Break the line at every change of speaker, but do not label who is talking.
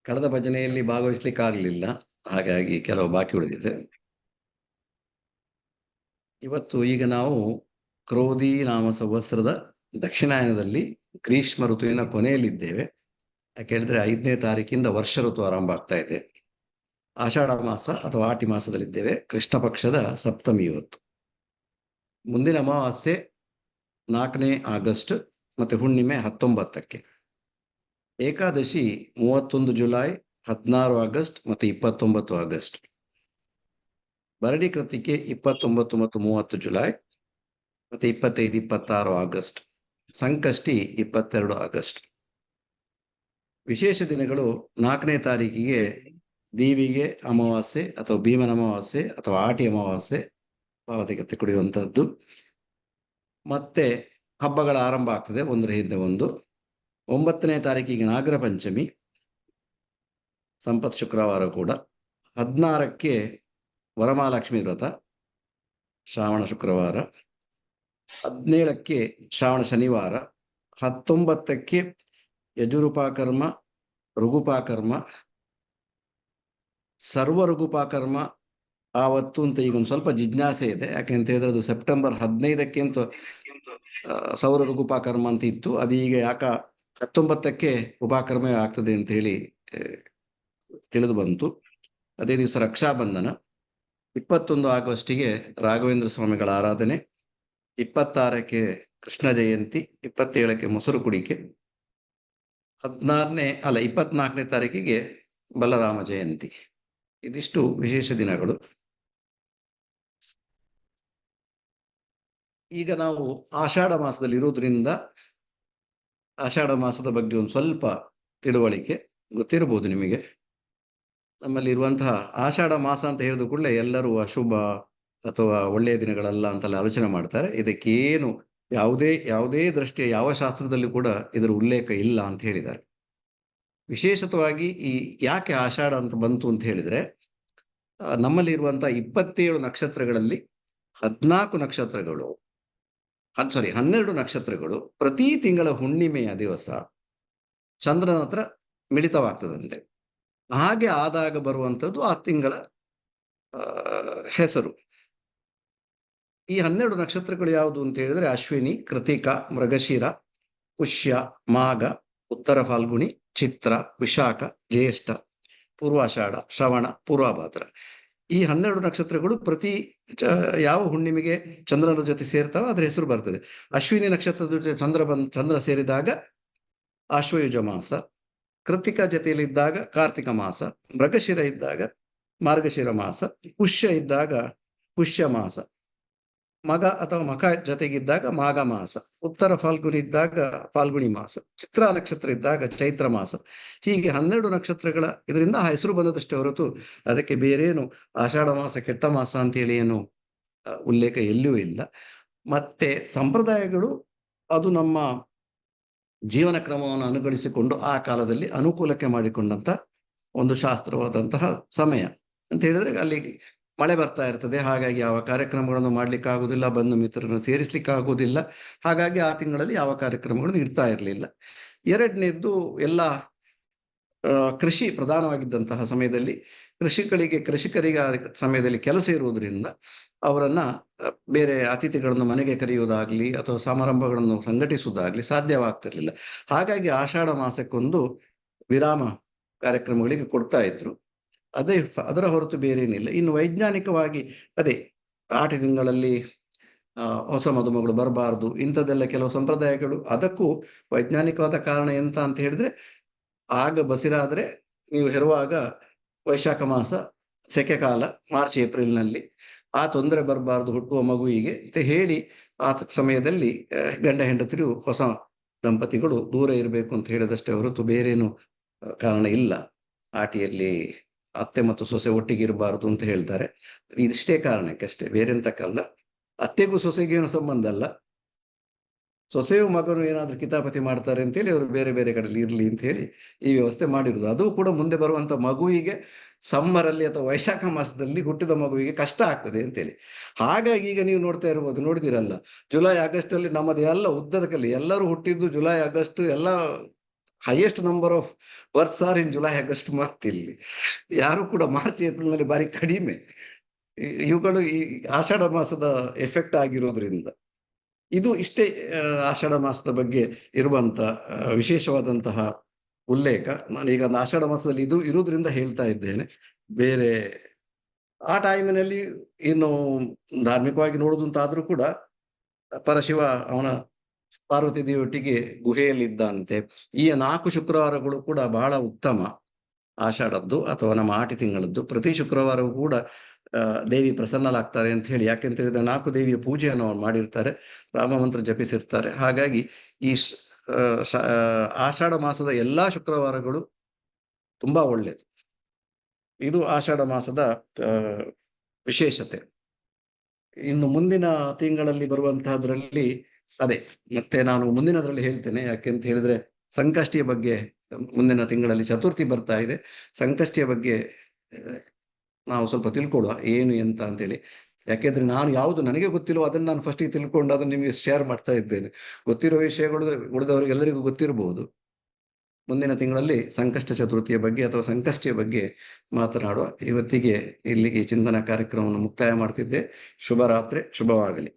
ಕಳೆದ ಭಜನೆಯಲ್ಲಿ ಭಾಗವಹಿಸ್ಲಿಕ್ಕಾಗಲಿಲ್ಲ, ಹಾಗಾಗಿ ಕೆಲವು ಬಾಕಿ ಉಳಿದಿದೆ. ಇವತ್ತು ಈಗ ನಾವು ಕ್ರೋಧಿ ನಾಮ ಸಂವತ್ಸರದ ದಕ್ಷಿಣಾಯನದಲ್ಲಿ ಗ್ರೀಷ್ಮ ಋತುವಿನ ಕೊನೆಯಲ್ಲಿದ್ದೇವೆ. ಯಾಕೆ ಹೇಳಿದ್ರೆ 5ನೇ ತಾರೀಕಿಂದ ವರ್ಷ ಋತು ಆರಂಭ ಆಗ್ತಾ ಇದೆ. ಆಷಾಢ ಮಾಸ ಅಥವಾ ಆಟಿ ಮಾಸದಲ್ಲಿದ್ದೇವೆ. ಕೃಷ್ಣ ಪಕ್ಷದ ಸಪ್ತಮಿ ಇವತ್ತು. ಮುಂದಿನ ಅಮಾವಾಸ್ಯೆ 4ನೇ ಆಗಸ್ಟ್ ಮತ್ತೆ ಹುಣ್ಣಿಮೆ 19ಕ್ಕೆ. ಏಕಾದಶಿ 31 ಜುಲೈ, 16 ಆಗಸ್ಟ್ ಮತ್ತು 29 ಆಗಸ್ಟ್. ಭರಣಿ ಕೃತಿಕೆ 29 ಮತ್ತು 30 ಜುಲೈ ಮತ್ತೆ 25, 26 ಆಗಸ್ಟ್. ಸಂಕಷ್ಟಿ 22 ಆಗಸ್ಟ್. ವಿಶೇಷ ದಿನಗಳು 4ನೇ ತಾರೀಕಿಗೆ ದೀವಿಗೆ ಅಮಾವಾಸ್ಯೆ ಅಥವಾ ಭೀಮನ ಅಮಾವಾಸ್ಯೆ ಅಥವಾ ಆಟಿ ಅಮಾವಾಸ್ಯೆ, ಪಾವತಿಕತೆ ಕುಡಿಯುವಂಥದ್ದು. ಮತ್ತೆ ಹಬ್ಬಗಳ ಆರಂಭ ಆಗ್ತದೆ ಒಂದರ ಹಿಂದೆ ಒಂದು. 9ನೇ ತಾರೀಕಿಗೆ ನಾಗರ ಪಂಚಮಿ, ಸಂಪತ್ ಶುಕ್ರವಾರ ಕೂಡ. 16ಕ್ಕೆ ವರಮಹಾಲಕ್ಷ್ಮಿ ವ್ರತ, ಶ್ರಾವಣ ಶುಕ್ರವಾರ. 17ಕ್ಕೆ ಶ್ರಾವಣ ಶನಿವಾರ. 19ಕ್ಕೆ ಯಜುರುಪಾಕರ್ಮ, ಋಗುಪಾಕರ್ಮ, ಸರ್ವ ಋಗುಪಾಕರ್ಮ ಆವತ್ತು ಅಂತ ಈಗ ಒಂದು ಸ್ವಲ್ಪ ಜಿಜ್ಞಾಸೆ ಇದೆ. ಯಾಕೆಂತ ಹೇಳಿದ್ರೆ ಅದು ಸೆಪ್ಟೆಂಬರ್ 15ಕ್ಕೆ ಅಂತ ಸೌರ ಋಗುಪಾಕರ್ಮ ಅಂತ ಇತ್ತು. ಅದೀಗ ಯಾಕ 19ಕ್ಕೆ ಉಪಾಕರ್ಮ ಆಗ್ತದೆ ಅಂತ ಹೇಳಿ ತಿಳಿದು ಬಂತು. ಅದೇ ದಿವಸ ರಕ್ಷಾಬಂಧನ. 21 ಆಗಸ್ಟಿಗೆ ರಾಘವೇಂದ್ರ ಸ್ವಾಮಿಗಳ ಆರಾಧನೆ. 26ಕ್ಕೆ ಕೃಷ್ಣ ಜಯಂತಿ. 27ಕ್ಕೆ ಮೊಸರು ಕುಡಿಕೆ. 24ನೇ ತಾರೀಕಿಗೆ ಬಲರಾಮ ಜಯಂತಿ. ಇದಿಷ್ಟು ವಿಶೇಷ ದಿನಗಳು. ಈಗ ನಾವು ಆಷಾಢ ಮಾಸದಲ್ಲಿ ಇರುವುದರಿಂದ ಆಷಾಢ ಮಾಸದ ಬಗ್ಗೆ ಒಂದು ಸ್ವಲ್ಪ ತಿಳುವಳಿಕೆ ಗೊತ್ತಿರಬಹುದು ನಿಮಗೆ. ನಮ್ಮಲ್ಲಿ ಇರುವಂತಹ ಆಷಾಢ ಮಾಸ ಅಂತ ಹೇಳಿದ ಕೂಡಲೇ ಎಲ್ಲರೂ ಅಶುಭ ಅಥವಾ ಒಳ್ಳೆಯ ದಿನಗಳಲ್ಲ ಅಂತೆಲ್ಲ ಆಲೋಚನೆ ಮಾಡ್ತಾರೆ. ಇದಕ್ಕೇನು ಯಾವುದೇ ದೃಷ್ಟಿಯ ಯಾವ ಶಾಸ್ತ್ರದಲ್ಲಿ ಕೂಡ ಇದರ ಉಲ್ಲೇಖ ಇಲ್ಲ ಅಂತ ಹೇಳಿದ್ದಾರೆ. ವಿಶೇಷವಾಗಿ ಈ ಯಾಕೆ ಆಷಾಢ ಅಂತ ಬಂತು ಅಂತ ಹೇಳಿದ್ರೆ, ನಮ್ಮಲ್ಲಿ ಇರುವಂತಹ 27 ನಕ್ಷತ್ರಗಳಲ್ಲಿ 12 ನಕ್ಷತ್ರಗಳು ಪ್ರತಿ ತಿಂಗಳ ಹುಣ್ಣಿಮೆಯ ದಿವಸ ಚಂದ್ರನ ಹತ್ರ ಮಿಳಿತವಾಗ್ತದಂತೆ. ಹಾಗೆ ಆದಾಗ ಬರುವಂಥದ್ದು ಆ ತಿಂಗಳ ಹೆಸರು. ಈ 12 ನಕ್ಷತ್ರಗಳು ಯಾವುದು ಅಂತ ಹೇಳಿದ್ರೆ ಅಶ್ವಿನಿ, ಕೃತಿಕ, ಮೃಗಶಿರ, ಪುಷ್ಯ, ಮಾಘ, ಉತ್ತರ ಫಾಲ್ಗುಣಿ, ಚಿತ್ರ, ವಿಶಾಖ, ಜ್ಯೇಷ್ಠ, ಪೂರ್ವಾಷಾಢ, ಶ್ರವಣ, ಪೂರ್ವಭಾದ್ರ. ಈ 12 ನಕ್ಷತ್ರಗಳು ಪ್ರತಿ ಯಾವ ಹುಣ್ಣಿಮೆಗೆ ಚಂದ್ರನ ಜೊತೆ ಸೇರ್ತಾವ ಅದರ ಹೆಸರು ಬರ್ತದೆ. ಅಶ್ವಿನಿ ನಕ್ಷತ್ರದ ಜೊತೆ ಚಂದ್ರ ಸೇರಿದಾಗ ಆಶ್ವಯುಜ ಮಾಸ, ಕೃತಿಕ ಜೊತೆಯಲ್ಲಿದ್ದಾಗ ಕಾರ್ತಿಕ ಮಾಸ, ಮೃಗಶಿರ ಇದ್ದಾಗ ಮಾರ್ಗಶಿರ ಮಾಸ, ಪುಷ್ಯ ಇದ್ದಾಗ ಪುಷ್ಯ ಮಾಸ, ಮಗ ಅಥವಾ ಮಖ ಜೊತೆಗಿದ್ದಾಗ ಮಾಘ ಮಾಸ, ಉತ್ತರ ಫಾಲ್ಗುಣಿ ಇದ್ದಾಗ ಫಾಲ್ಗುಣಿ ಮಾಸ, ಚಿತ್ರ ನಕ್ಷತ್ರ ಇದ್ದಾಗ ಚೈತ್ರ ಮಾಸ. ಹೀಗೆ 12 ನಕ್ಷತ್ರಗಳ ಇದರಿಂದ ಆ ಹೆಸರು ಬಂದದಷ್ಟೇ ಹೊರತು ಅದಕ್ಕೆ ಬೇರೇನು ಆಷಾಢ ಮಾಸ ಕೆಟ್ಟ ಮಾಸ ಅಂತೇಳಿ ಏನು ಉಲ್ಲೇಖ ಎಲ್ಲಿಯೂ ಇಲ್ಲ. ಮತ್ತೆ ಸಂಪ್ರದಾಯಗಳು ಅದು ನಮ್ಮ ಜೀವನ ಕ್ರಮವನ್ನು ಅನುಗಳಿಸಿಕೊಂಡು ಆ ಕಾಲದಲ್ಲಿ ಅನುಕೂಲಕ್ಕೆ ಮಾಡಿಕೊಂಡಂತ ಒಂದು ಶಾಸ್ತ್ರವಾದಂತಹ ಸಮಯ ಅಂತ ಹೇಳಿದ್ರೆ, ಅಲ್ಲಿ ಮಳೆ ಬರ್ತಾ ಇರ್ತದೆ, ಹಾಗಾಗಿ ಯಾವ ಕಾರ್ಯಕ್ರಮಗಳನ್ನು ಮಾಡ್ಲಿಕ್ಕೆ ಆಗುದಿಲ್ಲ, ಬಂಧು ಮಿತ್ರರನ್ನು ಸೇರಿಸ್ಲಿಕ್ಕೆ ಆಗುವುದಿಲ್ಲ. ಹಾಗಾಗಿ ಆ ತಿಂಗಳಲ್ಲಿ ಯಾವ ಕಾರ್ಯಕ್ರಮಗಳನ್ನು ಇಡ್ತಾ ಇರಲಿಲ್ಲ. ಎರಡನೇದ್ದು ಎಲ್ಲ ಕೃಷಿ ಪ್ರಧಾನವಾಗಿದ್ದಂತಹ ಸಮಯದಲ್ಲಿ ಕೃಷಿಕರಿಗೆ ಆ ಸಮಯದಲ್ಲಿ ಕೆಲಸ ಇರುವುದರಿಂದ ಅವರನ್ನ ಬೇರೆ ಅತಿಥಿಗಳನ್ನು ಮನೆಗೆ ಕರೆಯುವುದಾಗ್ಲಿ ಅಥವಾ ಸಮಾರಂಭಗಳನ್ನು ಸಂಘಟಿಸುವುದಾಗ್ಲಿ ಸಾಧ್ಯವಾಗ್ತಿರ್ಲಿಲ್ಲ. ಹಾಗಾಗಿ ಆಷಾಢ ಮಾಸಕ್ಕೊಂದು ವಿರಾಮ ಕಾರ್ಯಕ್ರಮಗಳಿಗೆ ಕೊಡ್ತಾ ಇದ್ರು. ಅದರ ಹೊರತು ಬೇರೇನಿಲ್ಲ. ಇನ್ನು ವೈಜ್ಞಾನಿಕವಾಗಿ ಅದೇ ಆಟಿ ತಿಂಗಳಲ್ಲಿ ಹೊಸ ಮದುಮಗಳು ಬರಬಾರದು ಇಂಥದ್ದೆಲ್ಲ ಕೆಲವು ಸಂಪ್ರದಾಯಗಳು. ಅದಕ್ಕೂ ವೈಜ್ಞಾನಿಕವಾದ ಕಾರಣ ಎಂತ ಅಂತ ಹೇಳಿದ್ರೆ, ಆಗ ಬಸಿರಾದ್ರೆ ನೀವು ಹೆರುವಾಗ ವೈಶಾಖ ಮಾಸ ಸೆಕೆ ಕಾಲ, ಮಾರ್ಚ್ ಏಪ್ರಿಲ್ನಲ್ಲಿ ಆ ತೊಂದರೆ ಬರಬಾರ್ದು ಹುಟ್ಟುವ ಮಗುವಿಗೆ ಅಂತ ಹೇಳಿ ಆ ಸಮಯದಲ್ಲಿ ಗಂಡ ಹೆಂಡತಿರು ಹೊಸ ದಂಪತಿಗಳು ದೂರ ಇರಬೇಕು ಅಂತ ಹೇಳಿದಷ್ಟೇ ಹೊರತು ಬೇರೇನು ಕಾರಣ ಇಲ್ಲ. ಆಟಿಯಲ್ಲಿ ಅತ್ತೆ ಮತ್ತು ಸೊಸೆ ಒಟ್ಟಿಗೆ ಇರಬಾರದು ಅಂತ ಹೇಳ್ತಾರೆ. ಇದಿಷ್ಟೇ ಕಾರಣಕ್ಕೆ ಅಷ್ಟೇ, ಬೇರೆಂತಕ್ಕಲ್ಲ. ಅತ್ತೆಗೂ ಸೊಸೆಗೇನು ಸಂಬಂಧ ಅಲ್ಲ. ಸೊಸೆಯು ಮಗನು ಏನಾದ್ರೂ ಕಿತಾಪತಿ ಮಾಡ್ತಾರೆ ಅಂತೇಳಿ ಅವರು ಬೇರೆ ಬೇರೆ ಕಡೆಯಲ್ಲಿ ಇರ್ಲಿ ಅಂತ ಹೇಳಿ ಈ ವ್ಯವಸ್ಥೆ ಮಾಡಿರುದು. ಅದು ಕೂಡ ಮುಂದೆ ಬರುವಂತ ಮಗುವಿಗೆ ಸಮ್ಮರಲ್ಲಿ ಅಥವಾ ವೈಶಾಖ ಮಾಸದಲ್ಲಿ ಹುಟ್ಟಿದ ಮಗುವಿಗೆ ಕಷ್ಟ ಆಗ್ತದೆ ಅಂತೇಳಿ. ಹಾಗಾಗಿ ಈಗ ನೀವು ನೋಡಿದಿರಲ್ಲ, ಜುಲೈ ಆಗಸ್ಟ್ ಅಲ್ಲಿ ನಮ್ಮದು ಎಲ್ಲ ಉದ್ದದ ಕಲ್ಲಿ ಎಲ್ಲರೂ ಹುಟ್ಟಿದ್ದು ಜುಲೈ ಆಗಸ್ಟ್ ಎಲ್ಲ highest number of births are in July August month. ಇಲ್ಲಿ ಯಾರು ಕೂಡ ಮಾರ್ಚ್ ಏಪ್ರಿಲ್ ನಲ್ಲಿ ಬಾರಿ ಕಡಿಮೆ. ಇವುಗಳು ಈ ಆಷಾಢ ಮಾಸದ ಎಫೆಕ್ಟ್ ಆಗಿರೋದ್ರಿಂದ ಇದು ಇಷ್ಟೇ ಆಷಾಢ ಮಾಸದ ಬಗ್ಗೆ ಇರುವಂತ ವಿಶೇಷವಾದಂತಹ ಉಲ್ಲೇಖ. ನಾನು ಈಗ ಒಂದು ಆಷಾಢ ಮಾಸದಲ್ಲಿ ಇದು ಇರುವುದರಿಂದ ಹೇಳ್ತಾ ಇದ್ದೇನೆ. ಬೇರೆ ಆ ಟೈಮಿನಲ್ಲಿ ಇನ್ನು ಧಾರ್ಮಿಕವಾಗಿ ನೋಡುದು ಅಂತ ಆದ್ರೂ ಕೂಡ ಪರಶಿವ ಅವನ ಪಾರ್ವತಿ ದೇವಿಯೊಟ್ಟಿಗೆ ಗುಹೆಯಲ್ಲಿದ್ದಂತೆ. ಈ 4 ಶುಕ್ರವಾರಗಳು ಕೂಡ ಬಹಳ ಉತ್ತಮ. ಆಷಾಢದ್ದು ಅಥವಾ ನಮ್ಮ ಆಟಿ ತಿಂಗಳದ್ದು ಪ್ರತಿ ಶುಕ್ರವಾರವೂ ಕೂಡ ದೇವಿ ಪ್ರಸನ್ನಲಾಗ್ತಾರೆ ಅಂತ ಹೇಳಿ. ಯಾಕೆಂತ ಹೇಳಿದ್ರೆ 4 ದೇವಿಯ ಪೂಜೆಯನ್ನು ಅವ್ರು ಮಾಡಿರ್ತಾರೆ, ರಾಮ ಮಂತ್ರ ಜಪಿಸಿರ್ತಾರೆ. ಹಾಗಾಗಿ ಈ ಆಷಾಢ ಮಾಸದ ಎಲ್ಲಾ ಶುಕ್ರವಾರಗಳು ತುಂಬಾ ಒಳ್ಳೆಯದು. ಇದು ಆಷಾಢ ಮಾಸದ ವಿಶೇಷತೆ. ಇನ್ನು ಮುಂದಿನ ತಿಂಗಳಲ್ಲಿ ಬರುವಂತಹದ್ರಲ್ಲಿ ಅದೇ ಮತ್ತೆ ನಾನು ಮುಂದಿನದ್ರಲ್ಲಿ ಹೇಳ್ತೇನೆ. ಯಾಕೆಂತ ಹೇಳಿದ್ರೆ ಸಂಕಷ್ಟಿಯ ಬಗ್ಗೆ ಮುಂದಿನ ತಿಂಗಳಲ್ಲಿ ಚತುರ್ಥಿ ಬರ್ತಾ ಇದೆ. ಸಂಕಷ್ಟಿಯ ಬಗ್ಗೆ ನಾವು ಸ್ವಲ್ಪ ತಿಳ್ಕೊಳ್ಳುವ ಏನು ಎಂತ ಅಂತೇಳಿ. ಯಾಕೆಂದ್ರೆ ನಾನು ಯಾವುದು ನನಗೆ ಗೊತ್ತಿಲ್ಲೋ ಅದನ್ನು ನಾನು ಫಸ್ಟಿಗೆ ತಿಳ್ಕೊಂಡು ಅದನ್ನು ನಿಮಗೆ ಶೇರ್ ಮಾಡ್ತಾ ಇದ್ದೇನೆ. ಗೊತ್ತಿರೋ ವಿಷಯಗಳು ಉಳಿದವರಿಗೆ ಎಲ್ಲರಿಗೂ ಗೊತ್ತಿರಬಹುದು. ಮುಂದಿನ ತಿಂಗಳಲ್ಲಿ ಸಂಕಷ್ಟ ಚತುರ್ಥಿಯ ಬಗ್ಗೆ ಅಥವಾ ಸಂಕಷ್ಟಿಯ ಬಗ್ಗೆ ಮಾತನಾಡುವ. ಇವತ್ತಿಗೆ ಇಲ್ಲಿಗೆ ಚಿಂತನಾ ಕಾರ್ಯಕ್ರಮವನ್ನು ಮುಕ್ತಾಯ ಮಾಡ್ತಿದ್ದೆ. ಶುಭರಾತ್ರಿ, ಶುಭವಾಗಲಿ.